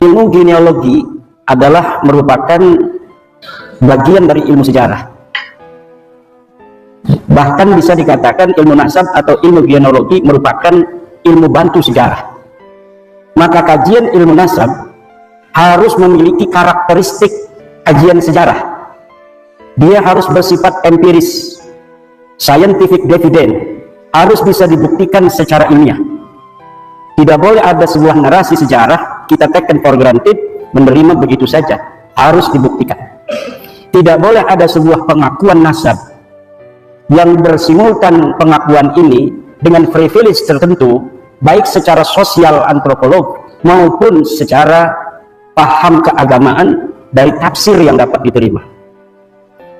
Ilmu genealogi adalah merupakan bagian dari ilmu sejarah. Bahkan bisa dikatakan ilmu nasab atau ilmu genealogi merupakan ilmu bantu sejarah. Maka kajian ilmu nasab harus memiliki karakteristik kajian sejarah. Dia harus bersifat empiris, scientific dividend, harus bisa dibuktikan secara ilmiah. Tidak boleh ada sebuah narasi sejarah kita taken for granted, menerima begitu saja, harus dibuktikan. Tidak boleh ada sebuah pengakuan nasab yang bersimultan pengakuan ini dengan privilege tertentu, baik secara sosial antropolog maupun secara paham keagamaan dari tafsir yang dapat diterima.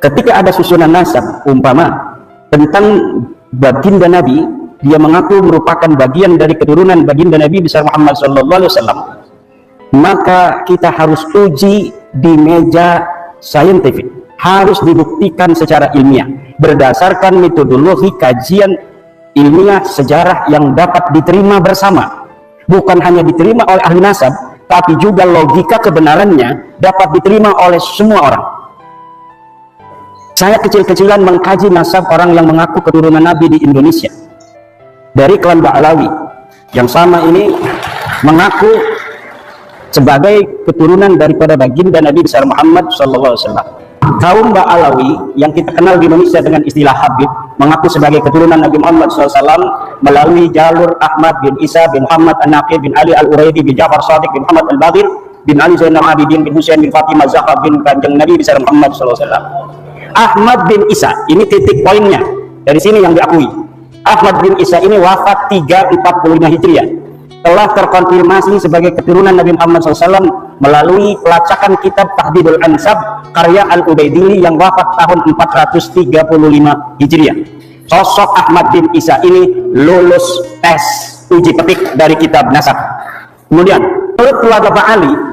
Ketika ada susunan nasab umpama tentang baginda Nabi, dia mengaku merupakan bagian dari keturunan baginda Nabi besar Muhammad SAW, maka kita harus uji di meja saintifik, harus dibuktikan secara ilmiah berdasarkan metodologi kajian ilmiah sejarah yang dapat diterima bersama, bukan hanya diterima oleh ahli nasab, tapi juga logika kebenarannya dapat diterima oleh semua orang. Saya kecil-kecilan mengkaji nasab orang yang mengaku keturunan Nabi di Indonesia dari klan Ba'alawi, yang sama ini mengaku sebagai keturunan daripada baginda Nabi besar Muhammad SAW. Kaum Ba'alawi yang kita kenal di Indonesia dengan istilah Habib mengaku sebagai keturunan Nabi Muhammad SAW melalui jalur Ahmad bin Isa bin Muhammad An-Naqi bin Ali Al-Uraidi bin Ja'far Shadiq bin Muhammad Al-Baqir bin Ali Zainal Abidin bin Husain bin Fatimah Zahra bin Kanjeng Nabi besar Muhammad SAW. Ahmad bin Isa, ini titik poinnya, dari sini yang diakui. Ahmad bin Isa ini wafat 345 Hijriah, telah terkonfirmasi sebagai keturunan Nabi Muhammad SAW melalui pelacakan kitab Tahdidul Ansab karya Al-Ubaidili yang wafat tahun 435 Hijriah. Sosok Ahmad bin Isa ini lulus tes uji petik dari kitab nasab. Kemudian menurut keluarga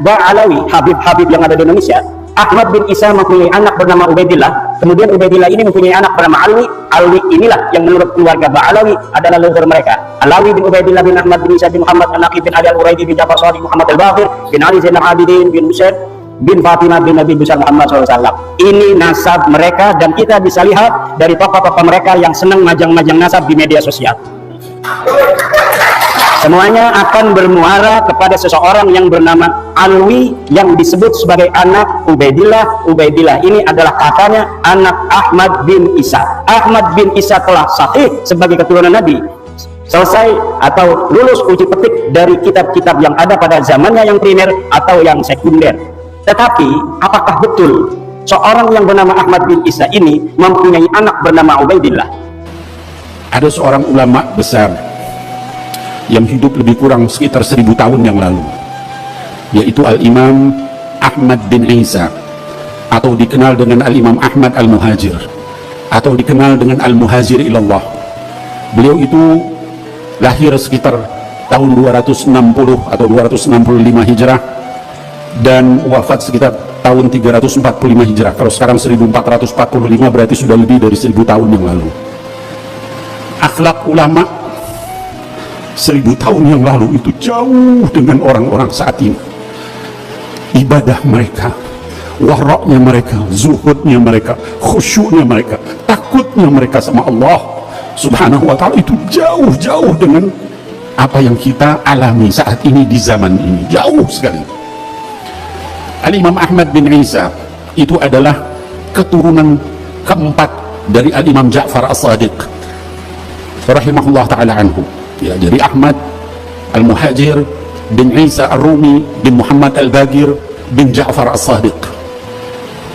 Ba'alawi, Habib-Habib yang ada di Indonesia, Ahmad bin Isa mempunyai anak bernama Ubaidillah, kemudian Ubaidillah ini mempunyai anak bernama Alwi. Alwi inilah yang menurut keluarga Ba'alawi adalah leluhur mereka. Alawi bin Ubaidillah bin Ahmad bin Isa bin Muhammad An-Naqi bin Ali Al-Uraidi bin Ja'far Shadiq Muhammad Al-Baqir bin Ali Zainal Abidin bin Husain bin Fatimah bin Nabi besar Muhammad SAW. Ini nasab mereka, dan kita bisa lihat dari tokoh-tokoh mereka yang senang majang-majang nasab di media sosial. Semuanya akan bermuara kepada seseorang yang bernama Alwi yang disebut sebagai anak Ubaidillah. Ubaidillah ini adalah katanya anak Ahmad bin Isa. Ahmad bin Isa telah sahih sebagai keturunan Nabi, selesai atau lulus uji petik dari kitab-kitab yang ada pada zamannya yang primer atau yang sekunder. Tetapi apakah betul seorang yang bernama Ahmad bin Isa ini mempunyai anak bernama Ubaidillah? Ada seorang ulama besar yang hidup lebih kurang sekitar 1000 tahun yang lalu, yaitu Al-Imam Ahmad bin Isa, atau dikenal dengan Al-Imam Ahmad Al-Muhajir, atau dikenal dengan Al-Muhajir ilallah. Beliau itu lahir sekitar tahun 260 atau 265 Hijrah dan wafat sekitar tahun 345 Hijrah. Kalau sekarang 1445 berarti sudah lebih dari 1000 tahun yang lalu. Akhlak ulama 1000 tahun yang lalu itu jauh dengan orang-orang saat ini. Ibadah mereka, waraknya mereka, zuhudnya mereka, khusyuknya mereka, takutnya mereka sama Allah Subhanahu wa ta'ala itu jauh-jauh dengan apa yang kita alami saat ini di zaman ini, jauh sekali. Al-Imam Ahmad bin Isa itu adalah keturunan keempat dari Al-Imam Ja'far As-Sadiq rahimahullah ta'ala anhu. Ya, dari Ahmad Al-Muhajir bin Isa Ar-Rumi bin Muhammad Al-Baqir bin Ja'far As-Sadiq.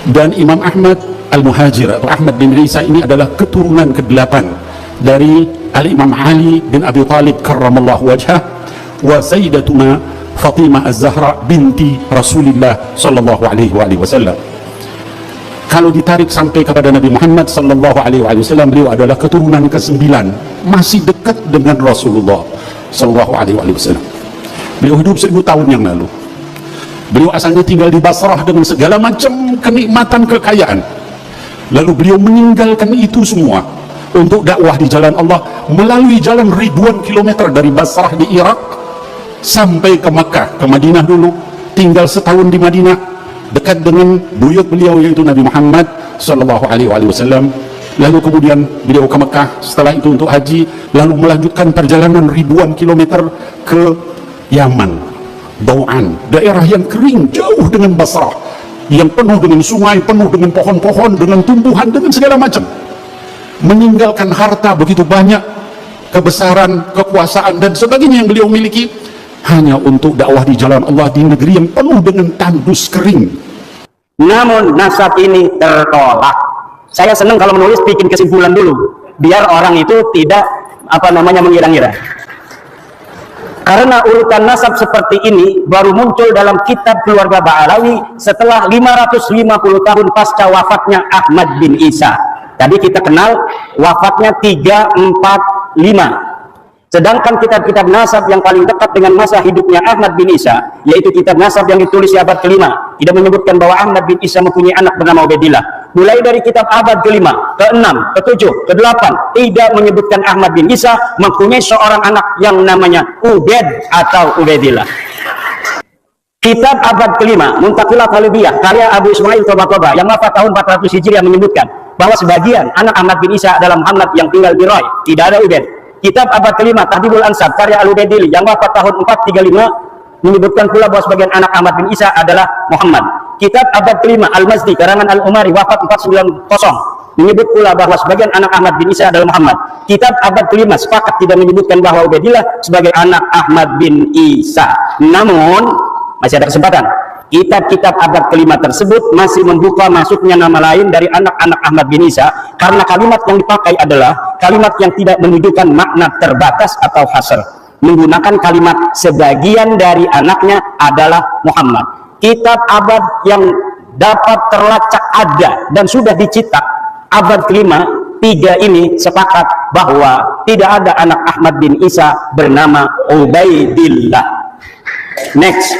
Dan Imam Ahmad Al-Muhajir atau Ahmad bin Isa ini adalah keturunan ke-8 dari Al-Imam Ali bin Abi Talib karramallahu wajhah wa sayyidatuna Fatimah Az-Zahra binti Rasulullah sallallahu alaihi wasallam. Kalau ditarik sampai kepada Nabi Muhammad sallallahu alaihi wasallam, beliau adalah keturunan ke-9, masih dekat dengan Rasulullah sallallahu alaihi wasallam. Beliau hidup 1000 tahun yang lalu. Beliau asalnya tinggal di Basrah dengan segala macam kenikmatan kekayaan. Lalu beliau meninggalkan itu semua untuk dakwah di jalan Allah melalui jalan ribuan kilometer dari Basrah di Irak sampai ke Makkah, ke Madinah dulu, tinggal setahun di Madinah, dekat dengan buyut beliau yaitu Nabi Muhammad sallallahu alaihi wasallam. Lalu kemudian beliau ke Mekah setelah itu untuk haji, lalu melanjutkan perjalanan ribuan kilometer ke Yaman, Dau'an, daerah yang kering jauh dengan Basrah, yang penuh dengan sungai, penuh dengan pohon-pohon, dengan tumbuhan, dengan segala macam. Meninggalkan harta begitu banyak, kebesaran, kekuasaan dan sebagainya yang beliau miliki, hanya untuk dakwah di jalan Allah di negeri yang penuh dengan tandus kering. Namun nasab ini tertolak. Saya senang kalau menulis bikin kesimpulan dulu, biar orang itu tidak mengira-ngira. Karena urutan nasab seperti ini baru muncul dalam kitab keluarga Ba'alawi setelah 550 tahun pasca wafatnya Ahmad bin Isa. Tadi kita kenal wafatnya 345. Sedangkan kitab-kitab nasab yang paling dekat dengan masa hidupnya Ahmad bin Isa, yaitu kitab nasab yang ditulis di abad ke-5, tidak menyebutkan bahwa Ahmad bin Isa mempunyai anak bernama Ubaidillah. Mulai dari kitab abad ke-5, ke-6, ke-7, ke-8, tidak menyebutkan Ahmad bin Isa mempunyai seorang anak yang namanya Ubaid atau Ubaidillah. Kitab abad ke-5, Muntaqilah Talibiyah, karya Abu Ismail Toba yang wafat tahun 400 Hijriah menyebutkan bahwa sebagian anak Ahmad bin Isa adalah Muhammad yang tinggal di Roy, tidak ada Ubaid. Kitab abad ke-5, Tahdhibul Ansab, karya Al-Ubaidili yang wafat tahun 435 menyebutkan pula bahwa sebagian anak Ahmad bin Isa adalah Muhammad. Kitab abad ke-5, Al-Mazdi, karangan Al-Umari, wafat 490 menyebut pula bahwa sebagian anak Ahmad bin Isa adalah Muhammad. Kitab abad ke-5 sepakat tidak menyebutkan bahwa Ubaidillah sebagai anak Ahmad bin Isa. Namun masih ada kesempatan. Kitab-kitab abad ke-5 tersebut masih membuka masuknya nama lain dari anak-anak Ahmad bin Isa, karena kalimat yang dipakai adalah kalimat yang tidak menunjukkan makna terbatas atau hasr, menggunakan kalimat sebagian dari anaknya adalah Muhammad. Kitab abad yang dapat terlacak ada dan sudah dicetak abad ke-5, 3 ini sepakat bahwa tidak ada anak Ahmad bin Isa bernama Ubaidillah. Next,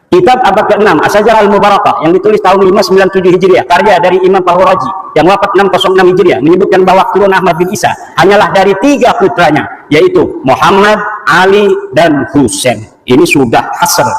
kitab abad ke-6, As-Sajarah Al-Mubarakah yang ditulis tahun 597 Hijriah, karya dari Imam Fahru-Razi yang wafat 606 Hijriah, menyebutkan bahwa keturunan Ahmad bin Isa hanyalah dari 3 putranya, yaitu Muhammad, Ali, dan Husain. Ini sudah hasr.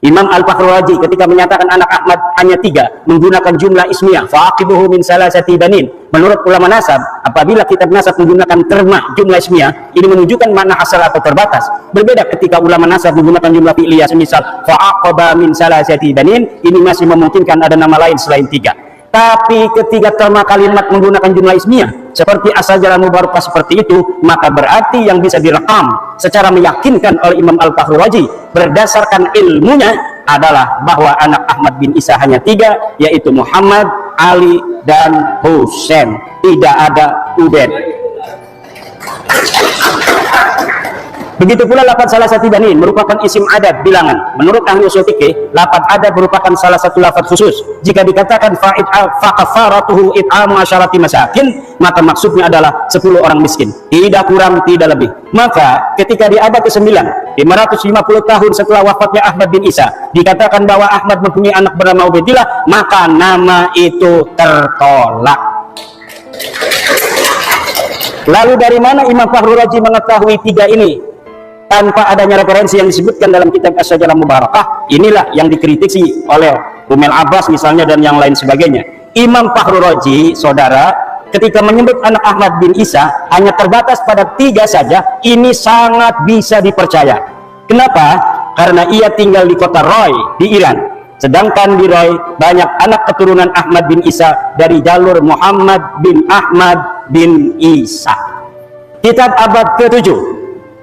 Imam Al-Fahru-Razi ketika menyatakan anak Ahmad hanya 3 menggunakan jumlah ismiyah, fa'aqibuhu min salasati banin. Menurut ulama nasab, apabila kitab nasab menggunakan terma jumlah ismiyah, ini menunjukkan makna asal atau terbatas. Berbeda ketika ulama nasab menggunakan jumlah fi'liyah, semisal fa'aqaba min salasati banin, ini masih memungkinkan ada nama lain selain 3. Tapi ketika terma kalimat menggunakan jumlah ismiyah seperti As-Sajarah Mubarakah seperti itu, maka berarti yang bisa direkam secara meyakinkan oleh Imam Al-Fahru-Razi berdasarkan ilmunya adalah bahwa anak Ahmad bin Isa hanya 3, yaitu Muhammad, Ali, dan Husain. Tidak ada Ubaid. Begitu pula lafaz salah satu banin merupakan isim adad bilangan. Menurut ahli usul fikih, lafaz adad merupakan salah satu lafaz khusus. Jika dikatakan fa'kafaratuhu it'amu asyarati masakin, maka maksudnya adalah 10 orang miskin, tidak kurang tidak lebih. Maka ketika di abad ke-9, 550 tahun setelah wafatnya Ahmad bin Isa, dikatakan bahwa Ahmad mempunyai anak bernama Ubaidillah, maka nama itu tertolak. Lalu dari mana Imam Fahru-Razi mengetahui 3 ini tanpa adanya referensi yang disebutkan dalam kitab As-Sajarah Mubarakah? Inilah yang dikritisi oleh Rumel Abbas misalnya dan yang lain sebagainya. Imam Fahru-Razi, saudara, ketika menyebut anak Ahmad bin Isa hanya terbatas pada 3 saja, ini sangat bisa dipercaya. Kenapa? Karena ia tinggal di kota Roy di Iran. Sedangkan di Roy banyak anak keturunan Ahmad bin Isa dari jalur Muhammad bin Ahmad bin Isa. Kitab abad ke-7,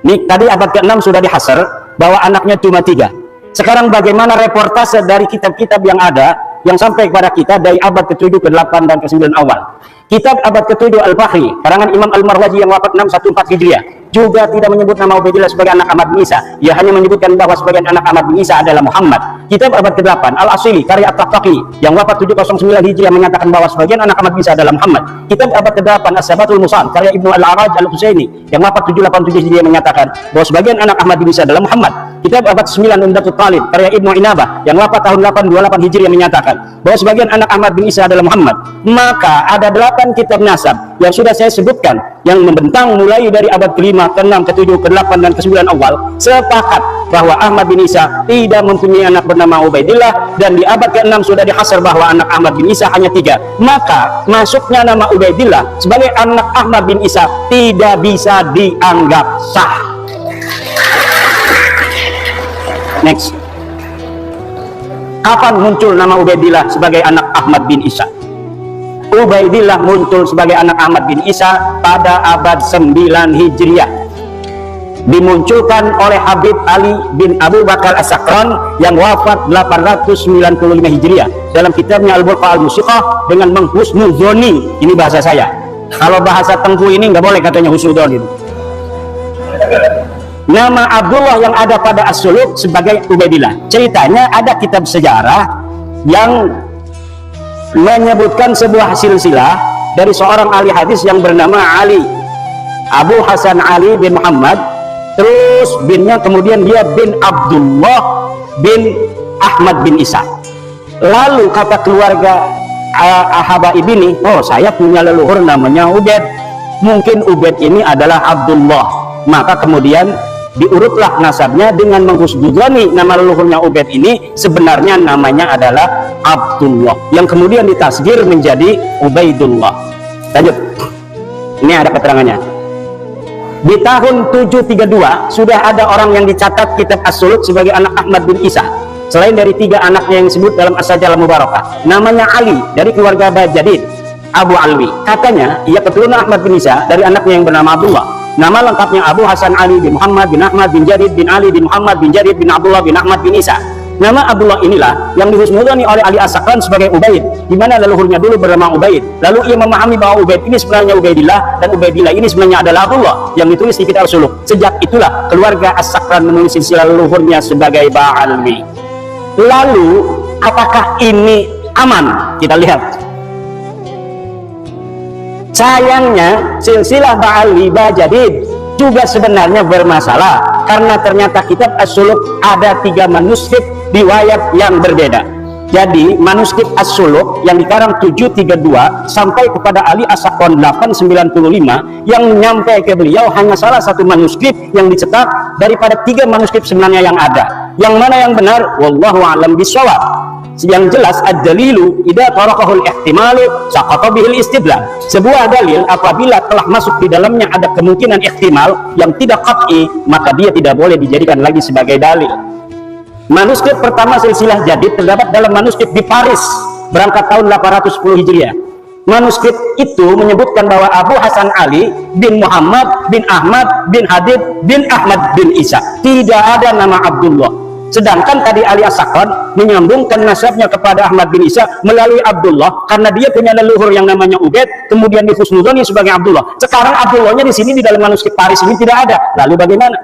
ini tadi abad ke-6 sudah dihasar bahwa anaknya cuma 3. Sekarang bagaimana reportase dari kitab-kitab yang ada yang sampai kepada kita dari abad ke-7, ke-8, dan ke-9 awal. Kitab abad ke-7 Al-Fahri, karangan Imam Al-Marwazi yang wafat 614 Hijriah, juga tidak menyebut nama Ubaidillah sebagai anak Ahmad bin Isa. Ia hanya menyebutkan bahwa sebagian anak Ahmad bin Isa adalah Muhammad. Kitab abad ke-8 Al-Asili, karya At-Tahtaqi yang wafat 709 Hijriah, menyatakan bahwa sebagian anak Ahmad bin Isa adalah Muhammad. Kitab abad ke-8 As-Sabatul Musan, karya Ibnu Al-Araj Al-Husaini yang wafat 787 Hijriah, menyatakan bahwa sebagian anak Ahmad bin Isa adalah Muhammad. Kitab abad 9 Umdatul Talib, karya Ibnu Inabah yang wafat tahun 828 Hijriah, menyatakan bahwa sebagian anak Ahmad bin Isa adalah Muhammad. Maka ada 8 kitab nasab yang sudah saya sebutkan, yang membentang mulai dari abad ke-5, ke-6, ke-7, ke-8, dan ke-9 awal, sepakat bahwa Ahmad bin Isa tidak mempunyai anak bernama Ubaidillah, dan di abad ke-6 sudah dihasar bahwa anak Ahmad bin Isa hanya 3. Maka masuknya nama Ubaidillah sebagai anak Ahmad bin Isa tidak bisa dianggap sah. Next. Kapan muncul nama Ubaidillah sebagai anak Ahmad bin Isa? Ubaidillah muncul sebagai anak Ahmad bin Isa pada abad 9 Hijriah. Dimunculkan oleh Habib Ali bin Abu Bakar As-Sakran yang wafat 895 Hijriah dalam kitabnya Al-Burqa Al-Musiqah dengan menghusnuzoni. Ini bahasa saya. Kalau bahasa Tengku ini nggak boleh katanya husnuzon itu. Nama Abdullah yang ada pada As-Suluk sebagai Ubaidillah. Ceritanya ada kitab sejarah yang menyebutkan sebuah silsilah dari seorang ahli hadis yang bernama Ali, Abu Hasan Ali bin Muhammad, terus binnya kemudian dia bin Abdullah bin Ahmad bin Isa. Lalu kata keluarga Habaib ini, oh saya punya leluhur namanya Ubaid, mungkin Ubaid ini adalah Abdullah. Maka kemudian diurutlah nasabnya dengan menghusnuzoni nama leluhurnya Ubaid ini sebenarnya namanya adalah Abdullah, yang kemudian ditasgir menjadi Ubaidullah. Lanjut, ini ada keterangannya. Di tahun 732 sudah ada orang yang dicatat kitab As-Suluk sebagai anak Ahmad bin Isa selain dari 3 anaknya yang disebut dalam As-Sajalah Mubarakah. Namanya Ali dari keluarga Bajadid Abu Alwi. Katanya ia keturunan Ahmad bin Isa dari anaknya yang bernama Abdullah. Nama lengkapnya Abu Hasan Ali bin Muhammad bin Ahmad bin Jarid bin Ali bin Muhammad bin Jarid bin Abdullah bin Ahmad bin Isa. Nama Abdullah inilah yang dihusnuzoni oleh Ali As-Sakran sebagai Ubaid, di mana leluhurnya dulu bernama Ubaid. Lalu ia memahami bahwa Ubaid ini sebenarnya Ubaidillah dan Ubaidillah ini sebenarnya adalah Abdullah yang ditulis di kitab As-Suluk. Sejak itulah keluarga As-Sakran menulis silsilah leluhurnya sebagai Ba'alwi. Lalu apakah ini aman? Kita lihat. Sayangnya silsilah Ba'alwi Bajadid juga sebenarnya bermasalah karena ternyata kitab As-Suluk ada 3 manuskrip riwayat yang berbeda. Jadi manuskrip As-Suluk yang dikarang 732 sampai kepada Ali As-Sakran 895 yang nyampe ke beliau hanya salah satu manuskrip yang dicetak daripada 3 manuskrip sebenarnya yang ada. Yang mana yang benar? Wallahu a'lam bishawab. Yang jelas ad-dalilu idza tarakahul ihtimalu saqata bihil istidlal. Sebuah dalil apabila telah masuk di dalamnya ada kemungkinan ihtimal yang tidak qat'i, maka dia tidak boleh dijadikan lagi sebagai dalil. Manuskrip pertama silsilah jadid terdapat dalam manuskrip di Paris berangkat tahun 810 Hijriah. Manuskrip itu menyebutkan bahwa Abu Hasan Ali bin Muhammad bin Ahmad bin Habib bin Ahmad bin Isa. Tidak ada nama Abdullah. Sedangkan tadi Ali As-Sakran menyambungkan nasabnya kepada Ahmad bin Isa melalui Abdullah karena dia punya leluhur yang namanya Ubaid, kemudian dihusnuzoni sebagai Abdullah. Sekarang Abdullahnya di sini di dalam manuskrip Paris ini tidak ada. Lalu bagaimana?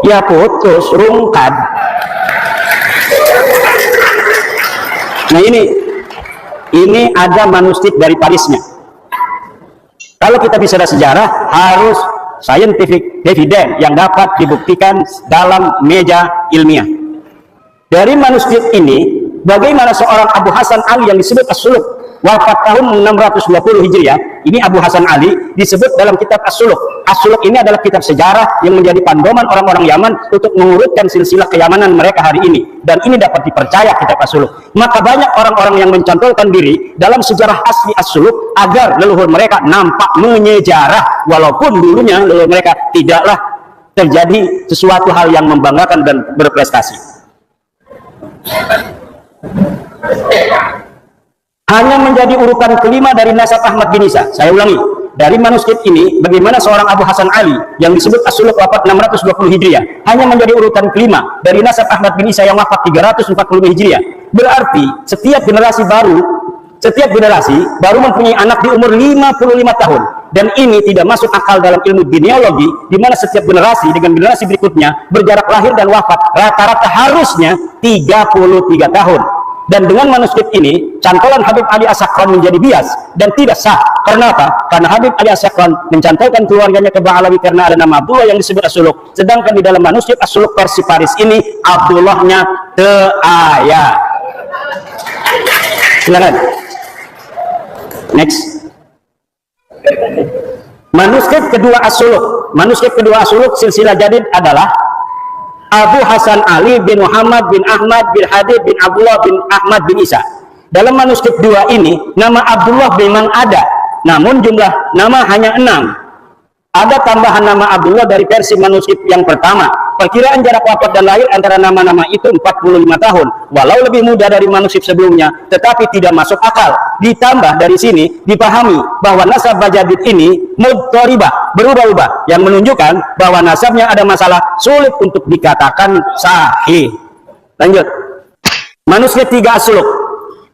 Ya putus, rungkad. Nah ini ada manuskrip dari Parisnya. Kalau kita bicara sejarah harus scientific evidence yang dapat dibuktikan dalam meja ilmiah. Dari manuskrip ini, bagaimana seorang Abu Hasan Ali yang disebut As-Suluk wafat tahun 620 Hijriah. Ini Abu Hasan Ali disebut dalam kitab As-Suluk. As-Suluk ini adalah kitab sejarah yang menjadi pandoman orang-orang Yaman untuk mengurutkan silsilah keyamanan mereka hari ini, dan ini dapat dipercaya kitab As-Suluk. Maka banyak orang-orang yang mencantolkan diri dalam sejarah asli As-Suluk agar leluhur mereka nampak menyejarah, walaupun dulunya leluhur mereka tidaklah terjadi sesuatu hal yang membanggakan dan berprestasi. Hanya menjadi urutan kelima dari nasab Ahmad bin Isa. Saya ulangi, dari manuskrip ini bagaimana seorang Abu Hasan Ali yang disebut As-Suluk wafat 620 Hijriah hanya menjadi urutan kelima dari nasab Ahmad bin Isa yang wafat 345 Hijriah. Berarti setiap generasi baru mempunyai anak di umur 55 tahun, dan ini tidak masuk akal dalam ilmu genealogi, di mana setiap generasi dengan generasi berikutnya berjarak lahir dan wafat rata-rata harusnya 33 tahun. Dan dengan manuskrip ini, cantolan Habib Ali As-Sakran menjadi bias dan tidak sah. Karena apa? Karena Habib Ali As-Sakran mencantolkan keluarganya ke Ba'alawi karena ada nama Abdullah yang disebut As-Suluk. Sedangkan di dalam manuskrip As-Suluk versi Paris ini, Abdullahnya teaya. Silakan. Next. Manuskrip kedua As-Suluk silsilah Jadid adalah Abu Hasan Ali bin Muhammad bin Ahmad bin Habib bin Abdullah bin Ahmad bin Isa. Dalam manuskrip dua ini nama Abdullah memang ada, namun jumlah nama hanya 6. Ada tambahan nama Abdullah dari versi manuskrip yang pertama. Perkiraan jarak wafat dan lahir antara nama-nama itu 45 tahun, walau lebih muda dari manuskrip sebelumnya, tetapi tidak masuk akal. Ditambah dari sini dipahami bahwa nasab Bajadid ini mudhoribah, berubah-ubah, yang menunjukkan bahwa nasabnya ada masalah, sulit untuk dikatakan sahih. Lanjut. Manuskrip 3 As-Suluk.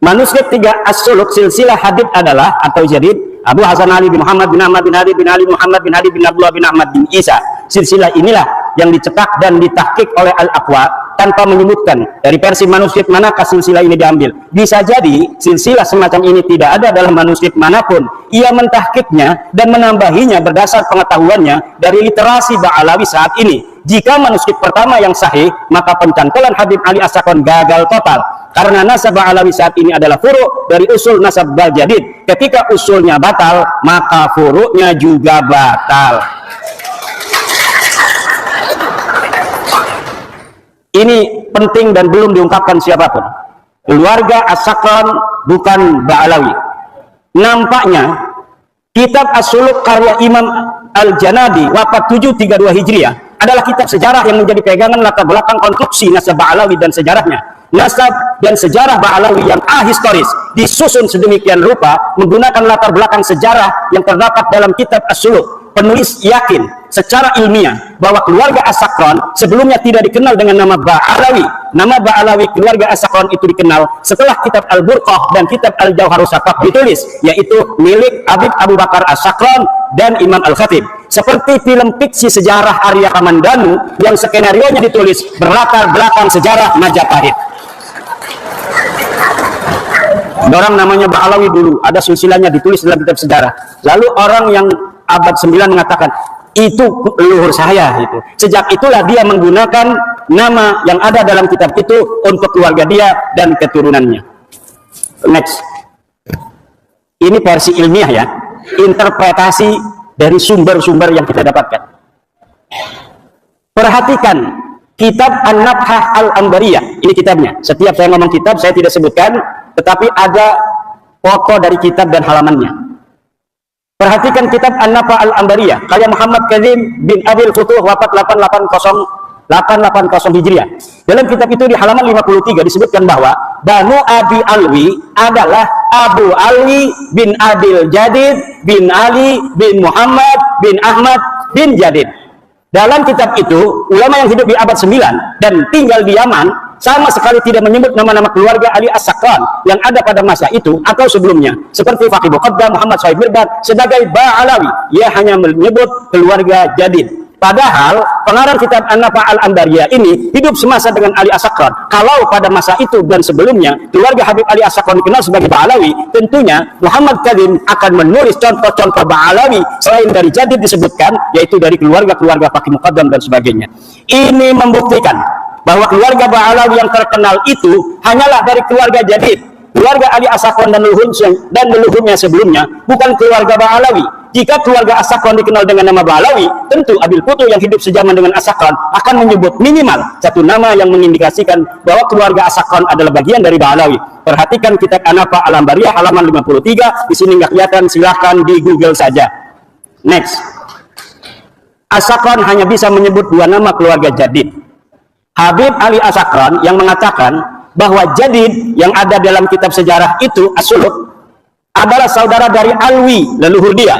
Manuskrip 3 As-Suluk silsilah hadits adalah atau Jadid Abu Hasan Ali bin Muhammad bin Ahmad bin Habib bin Ali Muhammad bin Habib bin Abdullah bin Ahmad bin Isa. Silsilah inilah yang dicetak dan ditahqiq oleh Al-Aqwa tanpa menyebutkan dari versi manuskrip manakah silsilah ini diambil. Bisa jadi silsilah semacam ini tidak ada dalam manuskrip manapun. Ia mentahqiqnya dan menambahinya berdasar pengetahuannya dari literasi Ba'alawi saat ini. Jika manuskrip pertama yang sahih, maka pencantuman Habib Ali As-Sakron gagal total. Karena nasab Ba'alawi saat ini adalah furu' dari usul nasab Bajadid. Ketika usulnya batal, maka furu'nya juga batal. Ini penting dan belum diungkapkan siapapun. Keluarga As-Sakron bukan Ba'alawi. Nampaknya kitab As-Suluk karya Imam Al-Janadi wafat 732 Hijriah adalah kitab sejarah yang menjadi pegangan latar belakang konstruksi nasab Ba'alawi dan sejarahnya. Nasab dan sejarah Ba'alawi yang ahistoris disusun sedemikian rupa menggunakan latar belakang sejarah yang terdapat dalam kitab As-Suluk. Penulis yakin secara ilmiah bahwa keluarga As-Sakron sebelumnya tidak dikenal dengan nama Ba'alawi. Nama Ba'alawi keluarga As-Sakron itu dikenal setelah kitab Al-Burqah dan kitab Al-Jauharus Saqaf ditulis, yaitu milik Habib Abu Bakar As-Sakron dan Imam Al-Khatib. Seperti film fiksi sejarah Arya Kamandanu yang skenarionya ditulis berlatar belakang sejarah Majapahit. Ada orang namanya Ba'alawi dulu, ada silsilahnya ditulis dalam kitab sejarah. Lalu orang yang abad 9 mengatakan, itu leluhur saya itu. Sejak itulah dia menggunakan nama yang ada dalam kitab itu untuk keluarga dia dan keturunannya. Next. Ini versi ilmiah ya, interpretasi dari sumber-sumber yang kita dapatkan. Perhatikan kitab An-Nabhah Al-Ambariyah. Ini kitabnya. Setiap saya ngomong kitab saya tidak sebutkan, tetapi ada foto dari kitab dan halamannya. Perhatikan kitab An-Nabhah Al-Ambariyah karya Muhammad Kazim bin Abil Futuh wafat 880 Hijriah. Dalam kitab itu di halaman 53 disebutkan bahwa Banu Abi Alwi adalah Abu Alwi bin Adil Jadid bin Ali bin Muhammad bin Ahmad bin Jadid. Dalam kitab itu, ulama yang hidup di abad 9 dan tinggal di Yaman sama sekali tidak menyebut nama-nama keluarga Ali As-Sakron yang ada pada masa itu atau sebelumnya, seperti Faqih Muqaddam Muhammad Syaib Mirdad sebagai Ba'alawi. Ia hanya menyebut keluarga Jadid. Padahal pengarang kitab An-Nabhah Al-Ambariyah ini hidup semasa dengan Ali As-Sakron. Kalau pada masa itu dan sebelumnya keluarga Habib Ali As-Sakron dikenal sebagai Ba'alawi, tentunya Muhammad Kazim akan menulis contoh-contoh Ba'alawi selain dari Jadid disebutkan, yaitu dari keluarga-keluarga Faqih Muqaddam dan sebagainya. Ini membuktikan bahwa keluarga Ba'alawi yang terkenal itu hanyalah dari keluarga Jadid. Keluarga Ali As-Sakron dan leluhurnya sebelumnya bukan keluarga Ba'alawi. Jika keluarga As-Sakron dikenal dengan nama Ba'alawi, tentu Abil Futuh yang hidup sejaman dengan As-Sakron akan menyebut minimal satu nama yang mengindikasikan bahwa keluarga As-Sakron adalah bagian dari Ba'alawi. Perhatikan kitab An-Nabhah Al-Ambariyah halaman 53. Di sini nggak kelihatan, silahkan di Google saja. Next. As-Sakron hanya bisa menyebut dua nama keluarga Jadid. Habib Ali As-Sakron yang mengatakan bahwa Jadid yang ada dalam kitab sejarah itu As-Suluk adalah saudara dari Alwi, leluhur dia,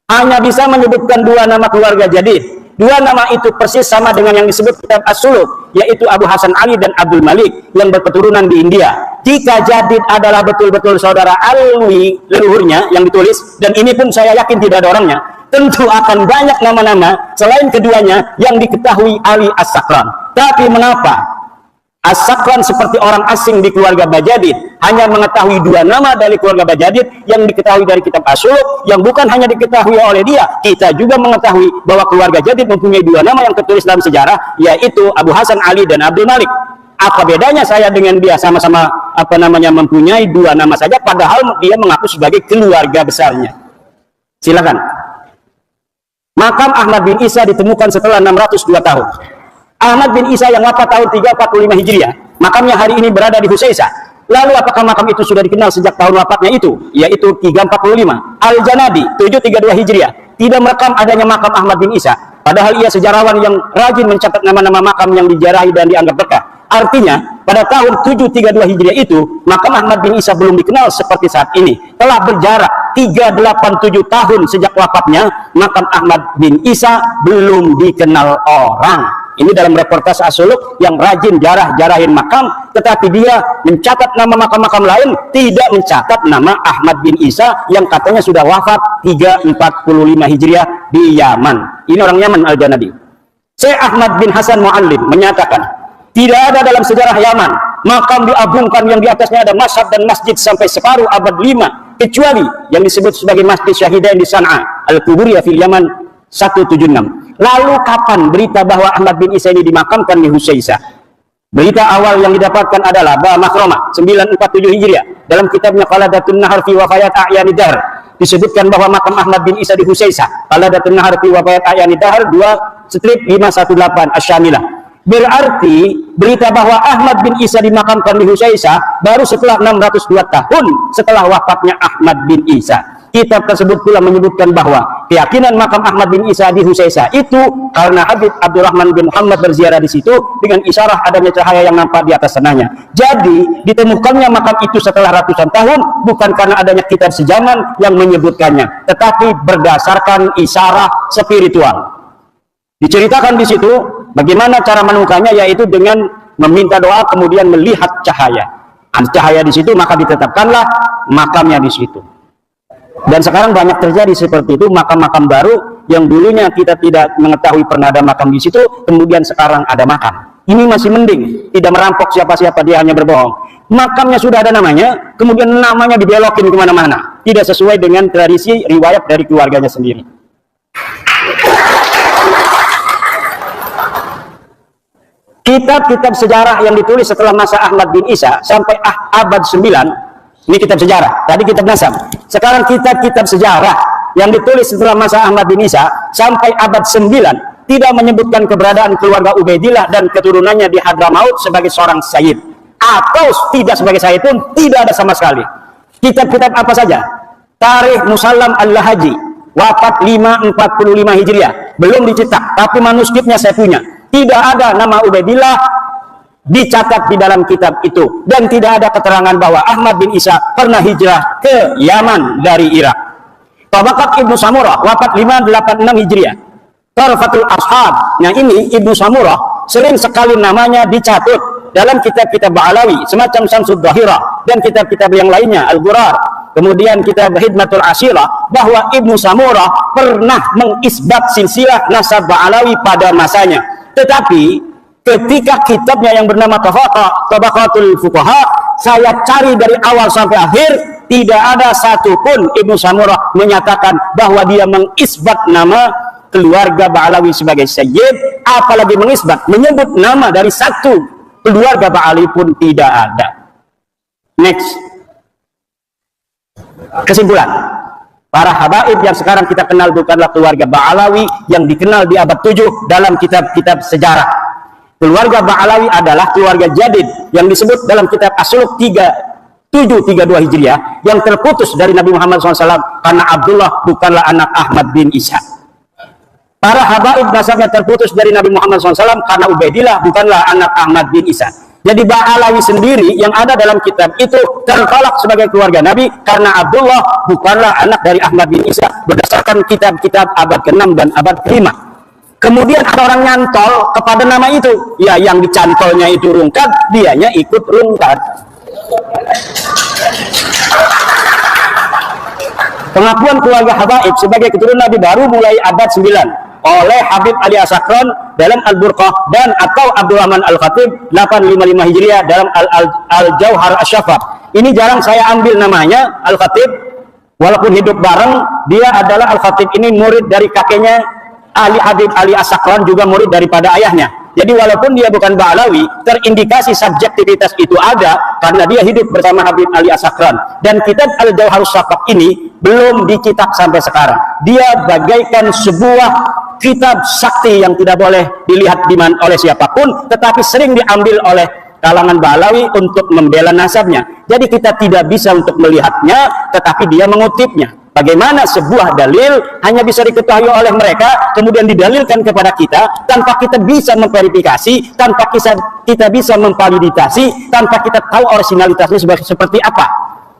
hanya bisa menyebutkan dua nama keluarga Jadid. Dua nama itu persis sama dengan yang disebut kitab As-Suluk, yaitu Abu Hasan Ali dan Abdul Malik yang berketurunan di India. Jika Jadid adalah betul-betul saudara Alwi, leluhurnya yang ditulis, dan ini pun saya yakin tidak ada orangnya, tentu akan banyak nama-nama selain keduanya yang diketahui Ali As-Sakron. Tapi mengapa As-Sakron seperti orang asing di keluarga Bajadid hanya mengetahui dua nama dari keluarga Bajadid yang diketahui dari kitab As-Suluk, yang bukan hanya diketahui oleh dia, kita juga mengetahui bahwa keluarga Jadid mempunyai dua nama yang tertulis dalam sejarah, yaitu Abu Hasan Ali dan Abdul Malik. Apa bedanya saya dengan dia? Sama-sama mempunyai dua nama saja, padahal dia mengaku sebagai keluarga besarnya. Silakan. Makam Ahmad bin Isa ditemukan setelah 602 tahun. Ahmad bin Isa yang wafat tahun 345 Hijriah, makamnya hari ini berada di Husaisah. Lalu apakah makam itu sudah dikenal sejak tahun wafatnya itu, yaitu 345? Al-Janadi 732 Hijriah tidak merekam adanya makam Ahmad bin Isa, padahal ia sejarawan yang rajin mencatat nama-nama makam yang dijarahi dan dianggap berkah. Artinya, pada tahun 732 Hijriah itu, makam Ahmad bin Isa belum dikenal seperti saat ini. Telah berjarak 387 tahun sejak wafatnya, makam Ahmad bin Isa belum dikenal orang. Ini dalam reportase As-Suluk yang rajin jarahin makam, tetapi dia mencatat nama makam-makam lain, tidak mencatat nama Ahmad bin Isa yang katanya sudah wafat 345 Hijriah di Yaman. Ini orang Yaman, Al-Janadi. Syekh Ahmad bin Hasan Mu'allim menyatakan, tidak ada dalam sejarah Yaman makam diagungkan yang di atasnya ada mashhad dan masjid sampai separuh abad 5, kecuali yang disebut sebagai Masjid Syahidain di San'a, Al-Kuburiyah fil Yaman 176. Lalu kapan berita bahwa Ahmad bin Isa ini dimakamkan di Husaisah? Berita awal yang didapatkan adalah Ba Makhromah 947 Hijriah dalam kitabnya Qaladatun Nahar fi Wafayat A'yani Dahr disebutkan bahwa makam Ahmad bin Isa di Husaisah. Qaladatun Nahar fi Wafayat A'yani Dahr 2/518 Asy-Syamilah. Berarti berita bahwa Ahmad bin Isa dimakamkan di Husaisah baru setelah 602 tahun setelah wafatnya Ahmad bin Isa. Kitab tersebut pula menyebutkan bahwa keyakinan makam Ahmad bin Isa di Husaisah itu karena Habib Abdurrahman bin Muhammad berziarah di situ dengan isyarah adanya cahaya yang nampak di atas sananya. Jadi ditemukannya makam itu setelah ratusan tahun bukan karena adanya kitab sejaman yang menyebutkannya, tetapi berdasarkan isyarah spiritual. Diceritakan di situ bagaimana cara menemukannya, yaitu dengan meminta doa kemudian melihat cahaya. Cahaya di situ maka ditetapkanlah makamnya di situ. Dan sekarang banyak terjadi seperti itu, makam-makam baru yang dulunya kita tidak mengetahui pernah ada makam di situ, kemudian sekarang ada makam. Ini masih mending, tidak merampok siapa-siapa, dia hanya berbohong. Makamnya sudah ada namanya, kemudian namanya dibelokin kemana-mana, tidak sesuai dengan tradisi riwayat dari keluarganya sendiri. Kitab-kitab sejarah yang ditulis setelah masa Ahmad bin Isa sampai abad 9, ini kitab sejarah, tadi kitab nasab. Sekarang kitab-kitab sejarah yang ditulis setelah masa Ahmad bin Isa sampai abad 9 tidak menyebutkan keberadaan keluarga Ubaidillah dan keturunannya di Hadramaut sebagai seorang sayyid, atau tidak sebagai sayyid pun tidak ada sama sekali. Kitab-kitab apa saja? Tarikh Musallam Al-Lahaji wafat 545 Hijriah, belum dicetak, tapi manuskripnya saya punya. Tidak ada nama Ubaidillah dicatat di dalam kitab itu, dan tidak ada keterangan bahwa Ahmad bin Isa pernah hijrah ke Yaman dari Irak. Tabaqat Ibnu Samurah wafat 586 Hijriah. Tarfatul Ashab, nah ini Ibnu Samurah sering sekali namanya dicatut dalam kitab-kitab Ba'alawi semacam Syamsud Dhahirah dan kitab-kitab yang lainnya, Al-Ghurar, kemudian kitab Hidmatul Asyirah, bahwa Ibnu Samurah pernah mengisbat silsilah nasab Ba'alawi pada masanya. Tetapi ketika kitabnya yang bernama Tabaqatul Fuqaha saya cari dari awal sampai akhir, tidak ada satupun Ibnu Samurah menyatakan bahwa dia mengisbat nama keluarga Ba'alawi sebagai sayyid, apalagi mengisbat menyebut nama dari satu keluarga Ba'alawi pun tidak ada. Next, kesimpulan, para habaib yang sekarang kita kenal bukanlah keluarga Ba'alawi yang dikenal di abad 7 dalam kitab-kitab sejarah. Keluarga Ba'alawi adalah keluarga jadid yang disebut dalam kitab As-Suluk 732 Hijriah yang terputus dari Nabi Muhammad SAW karena Abdullah bukanlah anak Ahmad bin Isa. Para habaib nasabnya terputus dari Nabi Muhammad SAW karena Ubaidillah bukanlah anak Ahmad bin Isa. Jadi Ba'alawi sendiri yang ada dalam kitab itu tertolak sebagai keluarga Nabi karena Abdullah bukanlah anak dari Ahmad bin Isa berdasarkan kitab-kitab abad ke-6 dan abad ke-5. Kemudian ada orang nyantol kepada nama itu, ya yang dicantolnya itu rungkat, dianya ikut rungkat. Pengakuan keluarga habaib sebagai keturunan Nabi baru mulai abad 9 oleh Habib Ali As-Sakran dalam Al-Burqah dan atau Abdurrahman Al-Khatib 855 Hijriah dalam Al-Jauhar Asy-Syafaq. Ini jarang saya ambil namanya Al-Khatib, walaupun hidup bareng. Dia adalah Al-Khatib ini murid dari kakeknya Ali Habib Ali As-Sakran, juga murid daripada ayahnya. Jadi walaupun dia bukan Ba'alawi, terindikasi subjektivitas itu ada karena dia hidup bersama Habib Ali As-Sakran. Dan kitab Al-Jauharus Saqaf ini belum dicetak sampai sekarang. Dia bagaikan sebuah kitab sakti yang tidak boleh dilihat oleh siapapun, tetapi sering diambil oleh kalangan Ba'alawi untuk membela nasabnya. Jadi kita tidak bisa untuk melihatnya, tetapi dia mengutipnya. Bagaimana sebuah dalil hanya bisa diketahui oleh mereka, kemudian didalilkan kepada kita, tanpa kita bisa memverifikasi, tanpa kita bisa memvalidasi, tanpa kita tahu originalitasnya seperti apa.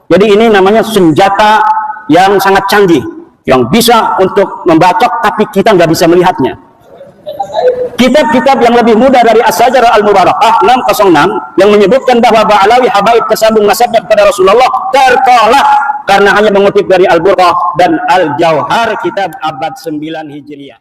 Jadi ini namanya senjata yang sangat canggih, yang bisa untuk membacok, tapi kita nggak bisa melihatnya. Kitab-kitab yang lebih mudah dari As-Sajarah Al-Mubarakah 606 yang menyebutkan bahwa Ba'alawi habaib tersambung nasabnya kepada Rasulullah tertolak karena hanya mengutip dari Al-Burqah dan Al-Jauhar kitab abad 9 Hijriah.